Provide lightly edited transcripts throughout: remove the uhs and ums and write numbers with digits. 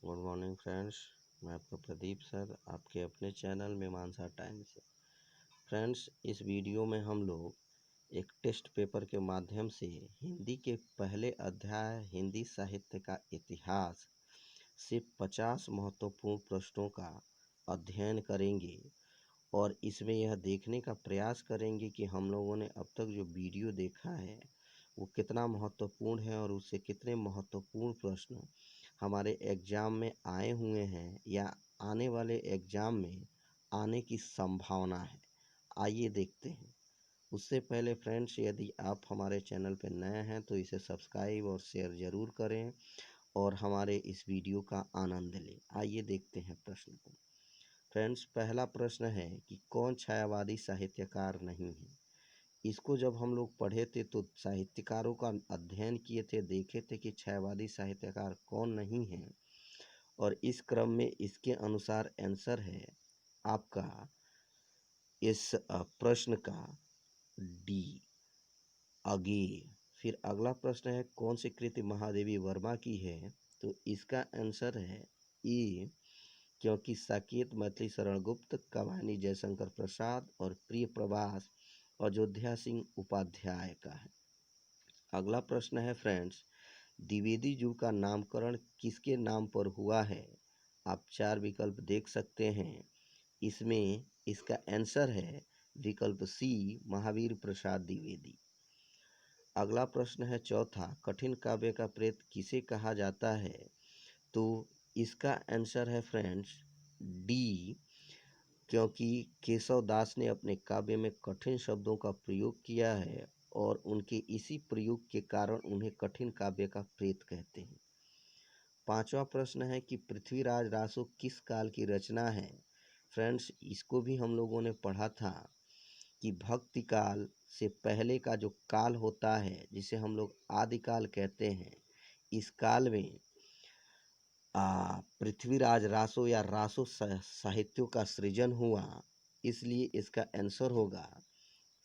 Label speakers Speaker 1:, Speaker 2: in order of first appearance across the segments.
Speaker 1: Good morning friends. मैं आपका Pradeep sir, आपके अपने चैनल मीमांसा टाइम से। फ्रेंड्स, इस वीडियो में हम लोग एक टेस्ट पेपर के माध्यम से हिंदी के पहले अध्याय हिंदी साहित्य का इतिहास से 50 महत्वपूर्ण प्रश्नों का अध्ययन करेंगे और इसमें यह देखने का प्रयास करेंगे कि हम लोगों ने अब तक जो वीडियो देखा है वो कितना महत्वपूर्ण है और उससे कितने महत्वपूर्ण प्रश्न हमारे एग्ज़ाम में आए हुए हैं या आने वाले एग्ज़ाम में आने की संभावना है। आइए देखते हैं। उससे पहले फ्रेंड्स, यदि आप हमारे चैनल पर नए हैं तो इसे सब्सक्राइब और शेयर ज़रूर करें और हमारे इस वीडियो का आनंद लें। आइए देखते हैं प्रश्न को। फ्रेंड्स, पहला प्रश्न है कि कौन छायावादी साहित्यकार नहीं है। इसको जब हम लोग पढ़े थे तो साहित्यकारों का अध्ययन किए थे, देखे थे कि छायावादी साहित्यकार कौन नहीं है, और इस क्रम में इसके अनुसार आंसर है आपका इस प्रश्न का डी, अगे। फिर अगला प्रश्न है कौन सी कृति महादेवी वर्मा की है, तो इसका आंसर है ए, क्योंकि साकेत मैथिली शरण गुप्त, कव्वाली जयशंकर प्रसाद और प्रिय प्रवास अयोध्या सिंह उपाध्याय का है। अगला प्रश्न है फ्रेंड्स, द्विवेदी जू का नामकरण किसके नाम पर हुआ है। आप 4 विकल्प देख सकते हैं। इसमें इसका आंसर है विकल्प सी, महावीर प्रसाद द्विवेदी। अगला प्रश्न है चौथा, कठिन काव्य का प्रेत किसे कहा जाता है, तो इसका आंसर है फ्रेंड्स डी, क्योंकि केशव दास ने अपने काव्य में कठिन शब्दों का प्रयोग किया है और उनके इसी प्रयोग के कारण उन्हें कठिन काव्य का प्रेत कहते हैं। पांचवा प्रश्न है कि पृथ्वीराज रासो किस काल की रचना है। फ्रेंड्स, इसको भी हम लोगों ने पढ़ा था कि भक्ति काल से पहले का जो काल होता है, जिसे हम लोग आदिकाल कहते हैं, इस काल में पृथ्वीराज रासो या रासो साहित्यों का सृजन हुआ, इसलिए इसका आंसर होगा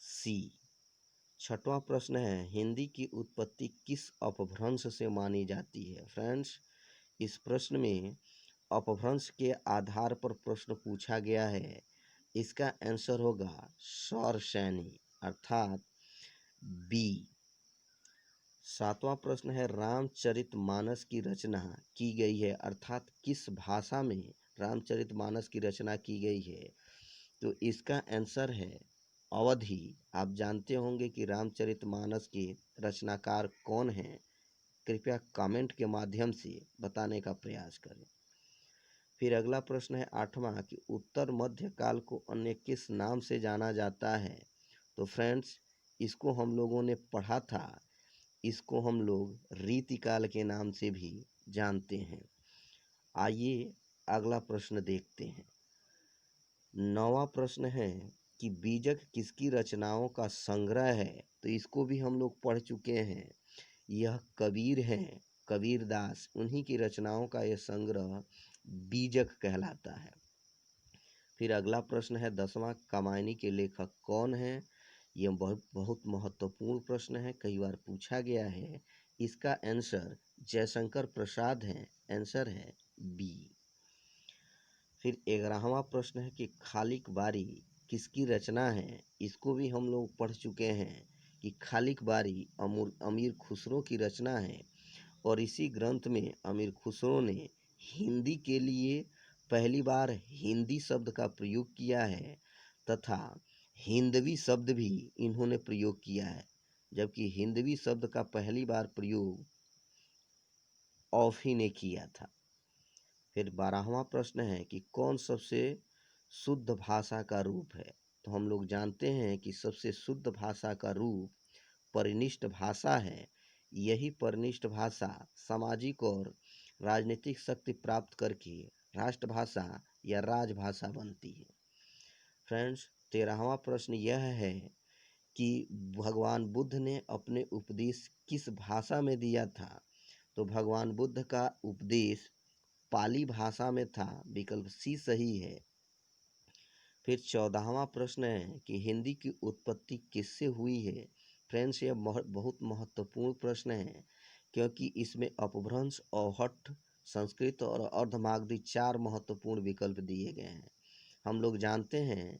Speaker 1: सी। छठवां प्रश्न है हिंदी की उत्पत्ति किस अपभ्रंश से मानी जाती है। फ्रेंड्स, इस प्रश्न में अपभ्रंश के आधार पर प्रश्न पूछा गया है। इसका आंसर होगा सौरसैनी अर्थात बी। सातवां प्रश्न है रामचरितमानस की रचना की गई है, अर्थात किस भाषा में रामचरितमानस की रचना की गई है, तो इसका आंसर है अवधी। आप जानते होंगे कि रामचरितमानस के रचनाकार कौन हैं, कृपया कमेंट के माध्यम से बताने का प्रयास करें। फिर अगला प्रश्न है आठवां कि उत्तर मध्य काल को अन्य किस नाम से जाना जाता है, तो फ्रेंड्स, इसको हम लोगों ने पढ़ा था। इसको हम लोग रीतिकाल के नाम से भी जानते हैं। आइए अगला प्रश्न देखते हैं। नौवां प्रश्न है कि बीजक किसकी रचनाओं का संग्रह है, तो इसको भी हम लोग पढ़ चुके हैं। यह कबीर हैं, कबीरदास, उन्हीं की रचनाओं का यह संग्रह बीजक कहलाता है। फिर अगला प्रश्न है 10वां, कामायनी के लेखक कौन हैं। यह बहुत महत्वपूर्ण प्रश्न है, कई बार पूछा गया है। इसका आंसर जयशंकर प्रसाद हैं, आंसर है बी। फिर 11वां प्रश्न है कि खालिक बारी किसकी रचना है। इसको भी हम लोग पढ़ चुके हैं कि खालिक बारी अमीर खुसरो की रचना है और इसी ग्रंथ में अमीर खुसरो ने हिंदी के लिए पहली बार हिंदी शब्द का प्रयोग किया है तथा हिंदवी शब्द भी इन्होंने प्रयोग किया है, जबकि हिंदवी शब्द का पहली बार प्रयोग ऑफ ही ने किया था। फिर 12वां प्रश्न है कि कौन सबसे शुद्ध भाषा का रूप है, तो हम लोग जानते हैं कि सबसे शुद्ध भाषा का रूप परिनिष्ठ भाषा है। यही परिनिष्ठ भाषा सामाजिक और राजनीतिक शक्ति प्राप्त करके राष्ट्रभाषा या राजभाषा बनती है। फ्रेंड्स, 13वां प्रश्न यह है कि भगवान बुद्ध ने अपने उपदेश किस भाषा में दिया था, तो भगवान बुद्ध का उपदेश पाली भाषा में था, विकल्प सी सही है। फिर 14वां प्रश्न है कि हिंदी की उत्पत्ति किससे हुई है। फ्रेंड्स, यह बहुत महत्वपूर्ण प्रश्न है, क्योंकि इसमें अपभ्रंश, औहठ, संस्कृत और अर्धमागधी 4 महत्वपूर्ण विकल्प दिए गए हैं। हम लोग जानते हैं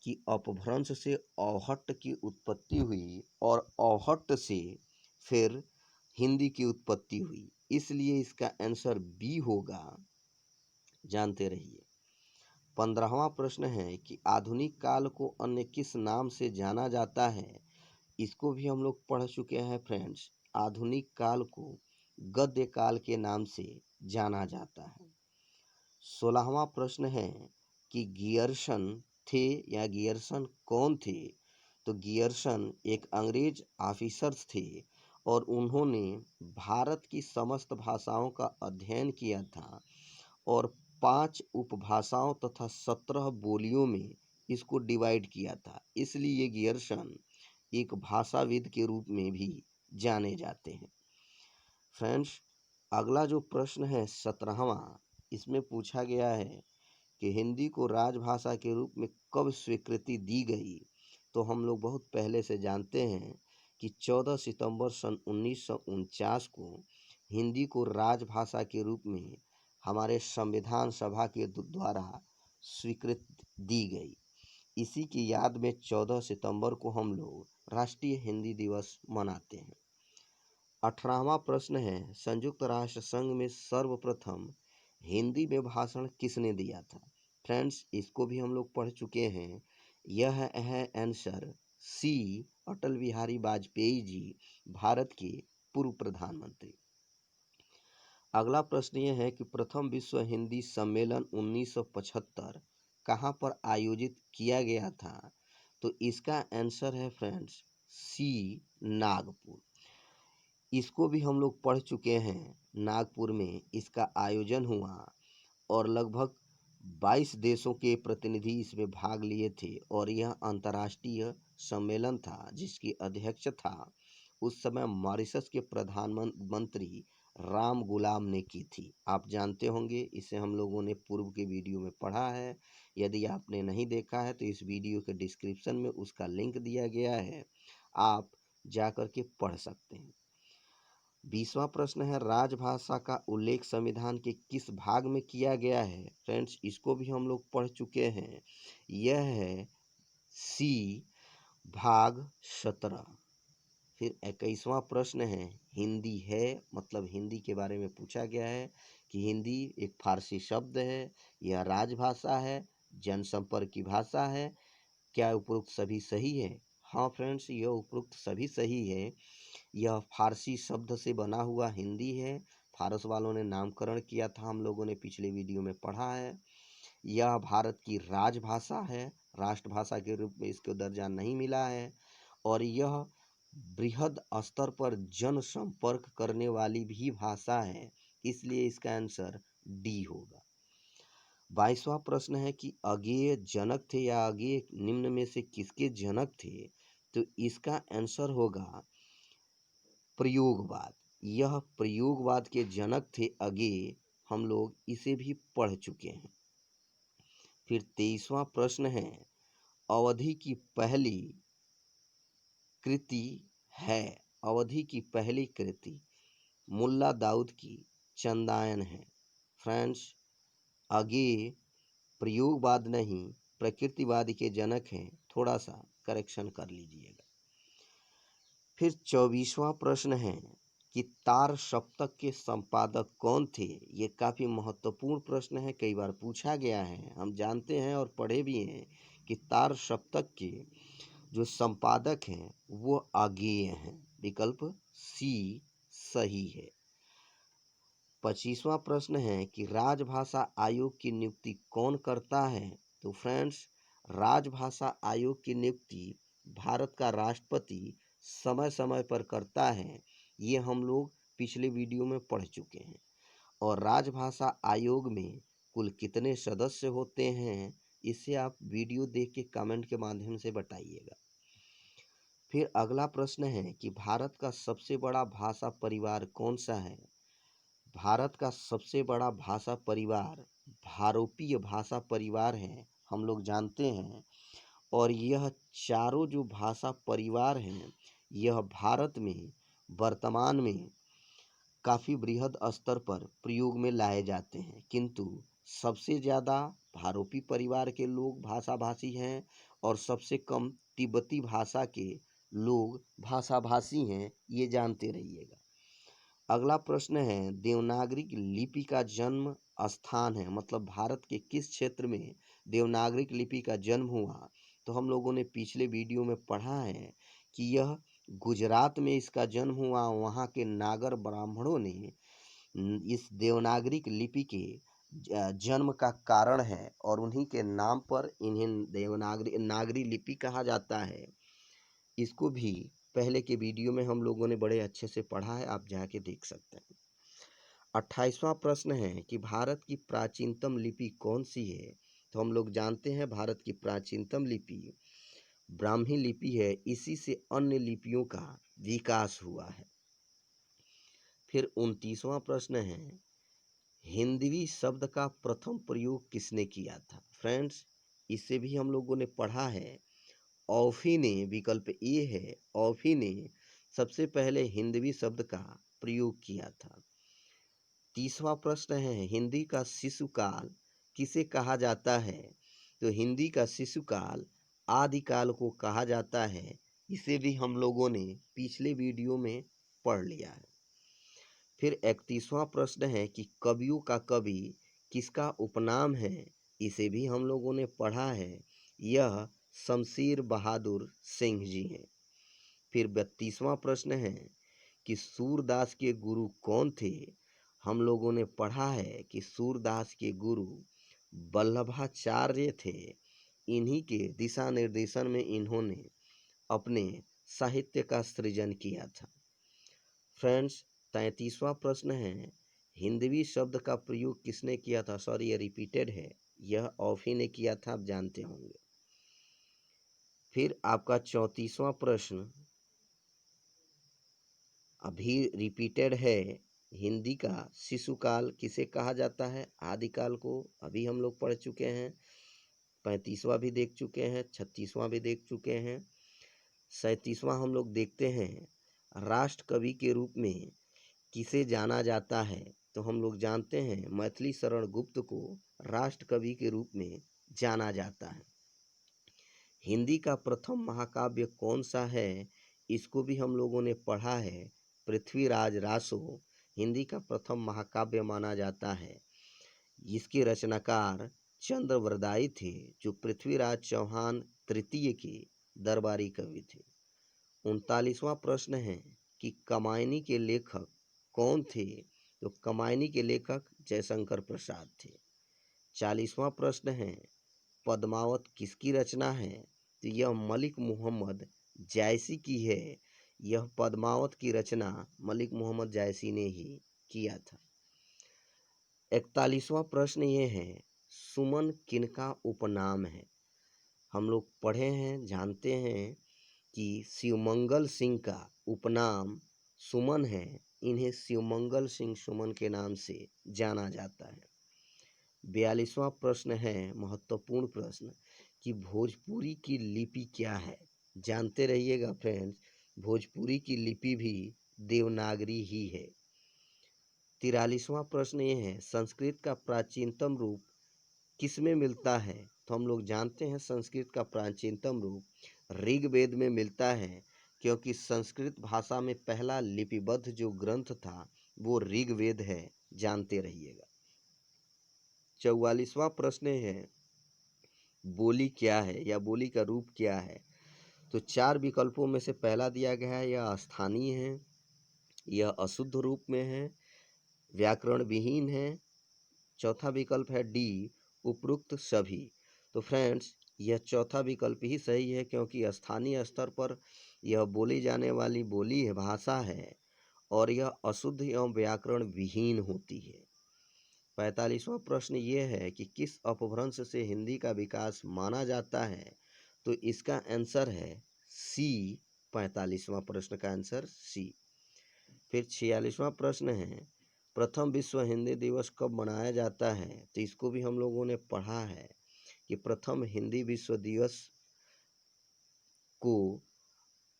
Speaker 1: कि अपभ्रंश से औहट्ट की उत्पत्ति हुई और औहट्ट से फिर हिंदी की उत्पत्ति हुई, इसलिए इसका आंसर बी होगा। जानते रहिए। 15वां प्रश्न है कि आधुनिक काल को अन्य किस नाम से जाना जाता है। इसको भी हम लोग पढ़ चुके हैं फ्रेंड्स। आधुनिक काल को गद्य काल के नाम से जाना जाता है। 16वां प्रश्न है कि गियर्सन थे या गियर्सन कौन थे। तो गियर्सन एक अंग्रेज ऑफिसर्स थे और उन्होंने भारत की समस्त भाषाओं का अध्ययन किया था और 5 उपभाषाओं तथा 17 बोलियों में इसको डिवाइड किया था, इसलिए गियर्सन एक भाषाविद के रूप में भी जाने जाते हैं। फ्रेंड्स, अगला जो प्रश्न है 17वां, इसमें पूछा गया है कि हिंदी को राजभाषा के रूप में कब स्वीकृति दी गई। तो हम लोग बहुत पहले से जानते हैं कि 14 सितंबर सन 1949 को हिंदी को राजभाषा के रूप में हमारे संविधान सभा के द्वारा स्वीकृति दी गई। इसी की याद में 14 सितंबर को हम लोग राष्ट्रीय हिंदी दिवस मनाते हैं। 18वां प्रश्न है संयुक्त राष्ट्र संघ में सर्वप्रथम हिंदी में भाषण किसने दिया था। फ्रेंड्स, इसको भी हम लोग पढ़ चुके हैं। यह है आंसर सी, अटल बिहारी वाजपेयी जी, भारत के पूर्व प्रधानमंत्री। अगला प्रश्न यह है कि प्रथम विश्व हिंदी सम्मेलन 1975 कहाँ पर आयोजित किया गया था। तो इसका आंसर है फ्रेंड्स सी, नागपुर। इसको भी हम लोग पढ़ चुके हैं। नागपुर में इसका आयोजन हुआ और लगभग 22 देशों के प्रतिनिधि इसमें भाग लिए थे और यह अंतर्राष्ट्रीय सम्मेलन था जिसकी अध्यक्ष था उस समय मॉरिशस के प्रधानमंत्री राम गुलाम ने की थी। आप जानते होंगे, इसे हम लोगों ने पूर्व के वीडियो में पढ़ा है। यदि आपने नहीं देखा है तो इस वीडियो के डिस्क्रिप्शन में उसका लिंक दिया गया है, आप जाकर के पढ़ सकते हैं। 20वां प्रश्न है राजभाषा का उल्लेख संविधान के किस भाग में किया गया है। फ्रेंड्स, इसको भी हम लोग पढ़ चुके हैं। यह है सी, भाग 17। फिर 21वां प्रश्न है हिंदी है, मतलब हिंदी के बारे में पूछा गया है कि हिंदी एक फारसी शब्द है, यह राजभाषा है, जनसंपर्क की भाषा है, क्या उपरोक्त सभी सही है। हाँ फ्रेंड्स, यह उपरोक्त सभी सही है। यह फारसी शब्द से बना हुआ हिंदी है। फारस वालों ने नामकरण किया था, हम लोगों ने पिछले वीडियो में पढ़ा है। यह भारत की राजभाषा है, राष्ट्रभाषा के रूप में इसको दर्जा नहीं मिला है और यह बृहद स्तर पर जनसंपर्क करने वाली भी भाषा है, इसलिए इसका आंसर डी होगा। 22वां प्रश्न है कि अज्ञेय जनक थे या अज्ञेय निम्न में से किसके जनक थे। तो इसका आंसर होगा प्रयोगवाद। यह प्रयोगवाद के जनक थे अज्ञेय, हम लोग इसे भी पढ़ चुके हैं। फिर 23वां प्रश्न है अवधि की पहली कृति है। अवधि की पहली कृति मुल्ला दाऊद की चंदायन है। फ्रेंड्स, अज्ञेय प्रयोगवाद नहीं प्रकृतिवाद के जनक हैं, थोड़ा सा करेक्शन कर लीजिएगा। फिर 24वां प्रश्न है कि तार सप्तक के संपादक कौन थे। ये काफ़ी महत्वपूर्ण प्रश्न है, कई बार पूछा गया है, हम जानते हैं और पढ़े भी हैं कि तार सप्तक के जो संपादक हैं वो अज्ञेय हैं। विकल्प सी सही है। 25वां प्रश्न है कि राजभाषा आयोग की नियुक्ति कौन करता है। तो फ्रेंड्स, राजभाषा आयोग की नियुक्ति भारत का राष्ट्रपति समय समय पर करता है। ये हम लोग पिछले वीडियो में पढ़ चुके हैं। और राजभाषा आयोग में कुल कितने सदस्य होते हैं, इसे आप वीडियो देख के कमेंट के माध्यम से बताइएगा। फिर अगला प्रश्न है कि भारत का सबसे बड़ा भाषा परिवार कौन सा है। भारत का सबसे बड़ा भाषा परिवार भारोपीय भाषा परिवार है, हम लोग जानते हैं। और यह चारों जो भाषा परिवार हैं, यह भारत में वर्तमान में काफ़ी बृहद स्तर पर प्रयोग में लाए जाते हैं, किंतु सबसे ज़्यादा भारोपी परिवार के लोग भाषाभाषी हैं और सबसे कम तिब्बती भाषा के लोग भाषाभाषी हैं, ये जानते रहिएगा। अगला प्रश्न है, देवनागरी लिपि का जन्म स्थान है, मतलब भारत के किस क्षेत्र में देवनागरी लिपि का जन्म हुआ? तो हम लोगों ने पिछले वीडियो में पढ़ा है कि यह गुजरात में इसका जन्म हुआ। वहाँ के नागर ब्राह्मणों ने इस देवनागरी लिपि के जन्म का कारण है और उन्हीं के नाम पर इन्हें देवनागरी नागरी लिपि कहा जाता है। इसको भी पहले के वीडियो में हम लोगों ने बड़े अच्छे से पढ़ा है, आप जाके देख सकते हैं। 28वां प्रश्न है कि भारत की प्राचीनतम लिपि कौन सी है? तो हम लोग जानते हैं भारत की प्राचीनतम लिपि ब्राह्मी लिपि है, इसी से अन्य लिपियों का विकास हुआ है। फिर 29वां प्रश्न है, हिंदवी शब्द का प्रथम प्रयोग किसने किया था? फ्रेंड्स, इसे भी हम लोगों ने पढ़ा है। औफी ने, विकल्प ए है, औफी ने सबसे पहले हिंदवी शब्द का प्रयोग किया था। 30वां प्रश्न है, हिंदी का शिशुकाल किसे कहा जाता है? तो हिंदी का शिशुकाल आदिकाल को कहा जाता है। इसे भी हम लोगों ने पिछले वीडियो में पढ़ लिया है। फिर 31वां प्रश्न है कि कवियों का कवि किसका उपनाम है? इसे भी हम लोगों ने पढ़ा है, यह शमशेर बहादुर सिंह जी हैं। फिर 32वां प्रश्न है कि सूरदास के गुरु कौन थे? हम लोगों ने पढ़ा है कि सूरदास के गुरु वल्लभाचार्य थे। इन्हीं के दिशा निर्देशन में इन्होंने अपने साहित्य का सृजन किया था। फ्रेंड्स, 33वां प्रश्न है, हिंदवी शब्द का प्रयोग किसने किया था? सॉरी, ये रिपीटेड है, यह औफी ने किया था, आप जानते होंगे। फिर आपका 34वां प्रश्न अभी रिपीटेड है, हिंदी का शिशुकाल किसे कहा जाता है? आदिकाल को अभी हम लोग पढ़ चुके हैं। 35वां भी देख चुके हैं, 36वां भी देख चुके हैं। 37वां हम लोग देखते हैं, राष्ट्र कवि के रूप में किसे जाना जाता है? तो हम लोग जानते हैं मैथिली शरण गुप्त को राष्ट्र कवि के रूप में जाना जाता है। हिंदी का प्रथम महाकाव्य कौन सा है? इसको भी हम लोगों ने पढ़ा है, पृथ्वीराज रासो हिंदी का प्रथम महाकाव्य माना जाता है। इसके रचनाकार चंद्रवरदाई थे, जो पृथ्वीराज चौहान तृतीय के दरबारी कवि थे। 39वां प्रश्न है कि कमायनी के लेखक कौन थे? तो कमायनी के लेखक जयशंकर प्रसाद थे। 40वां प्रश्न है, पद्मावत किसकी रचना है? तो यह मलिक मोहम्मद जायसी की है। यह पद्मावत की रचना मलिक मोहम्मद जायसी ने ही किया था। 41वां प्रश्न ये है, सुमन किनका उपनाम है? हम लोग पढ़े हैं, जानते हैं कि शिवमंगल सिंह का उपनाम सुमन है। इन्हें शिवमंगल सिंह सुमन के नाम से जाना जाता है। 42वां प्रश्न है महत्वपूर्ण प्रश्न कि भोजपुरी की लिपि क्या है? जानते रहिएगा फ्रेंड्स, भोजपुरी की लिपि भी देवनागरी ही है। 43वां प्रश्न ये है, संस्कृत का प्राचीनतम रूप किसमें मिलता है? तो हम लोग जानते हैं संस्कृत का प्राचीनतम रूप ऋग्वेद में मिलता है, क्योंकि संस्कृत भाषा में पहला लिपिबद्ध जो ग्रंथ था वो ऋग्वेद है, जानते रहिएगा। 44वां प्रश्न है, बोली क्या है या बोली का रूप क्या है? तो 4 विकल्पों में से पहला दिया गया है, यह स्थानीय है, यह अशुद्ध रूप में है, व्याकरण विहीन है, चौथा विकल्प है डी, उपरोक्त सभी। तो फ्रेंड्स, यह चौथा विकल्प ही सही है, क्योंकि स्थानीय स्तर पर यह बोली जाने वाली बोली है, भाषा है, और यह अशुद्ध एवं व्याकरण विहीन होती है। 45वां प्रश्न ये है कि किस अपभ्रंश से हिंदी का विकास माना जाता है? तो इसका आंसर है सी। 45वां प्रश्न का आंसर सी। फिर 46वां प्रश्न है, प्रथम विश्व हिंदी दिवस कब मनाया जाता है? तो इसको भी हम लोगों ने पढ़ा है कि प्रथम हिंदी विश्व दिवस को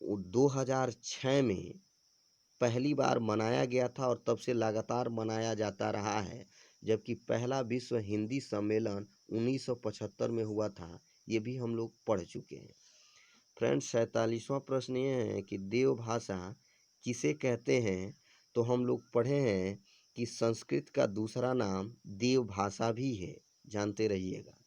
Speaker 1: 2006 में पहली बार मनाया गया था और तब से लगातार मनाया जाता रहा है, जबकि पहला विश्व हिंदी सम्मेलन 1975 में हुआ था, ये भी हम लोग पढ़ चुके हैं। फ्रेंड्स, 47वां प्रश्न ये है कि देवभाषा किसे कहते हैं? तो हम लोग पढ़े हैं कि संस्कृत का दूसरा नाम देवभाषा भी है, जानते रहिएगा।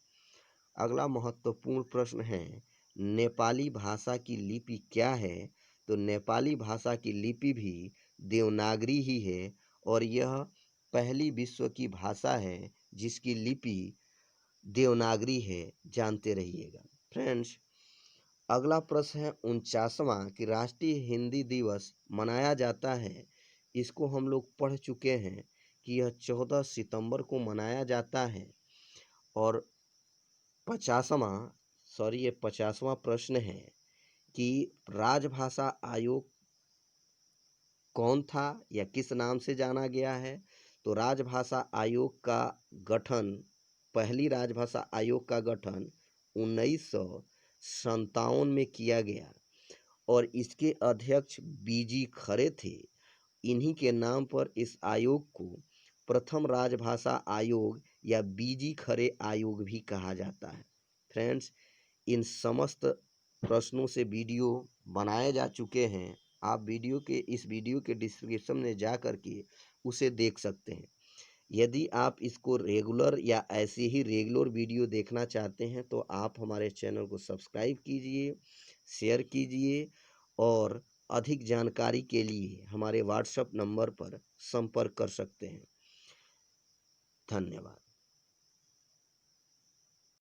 Speaker 1: अगला महत्वपूर्ण प्रश्न है, नेपाली भाषा की लिपि क्या है? तो नेपाली भाषा की लिपि भी देवनागरी ही है और यह पहली विश्व की भाषा है जिसकी लिपि देवनागरी है, जानते रहिएगा। फ्रेंड्स, अगला प्रश्न है 49वां कि राष्ट्रीय हिंदी दिवस मनाया जाता है। इसको हम लोग पढ़ चुके हैं कि यह 14 सितंबर को मनाया जाता है। और 50वां प्रश्न है कि राजभाषा आयोग कौन था या किस नाम से जाना गया है? तो राजभाषा आयोग का गठन पहली राजभाषा आयोग का गठन 1957 में किया गया और इसके अध्यक्ष बीजी खरे थे। इन्हीं के नाम पर इस आयोग को प्रथम राजभाषा आयोग या बीजी खरे आयोग भी कहा जाता है। फ्रेंड्स, इन समस्त प्रश्नों से वीडियो बनाए जा चुके हैं। आप इस वीडियो के डिस्क्रिप्शन में जा कर के उसे देख सकते हैं। यदि आप इसको रेगुलर या ऐसे ही रेगुलर वीडियो देखना चाहते हैं तो आप हमारे चैनल को सब्सक्राइब कीजिए, शेयर कीजिए और अधिक जानकारी के लिए हमारे व्हाट्सएप नंबर पर संपर्क कर सकते हैं। धन्यवाद।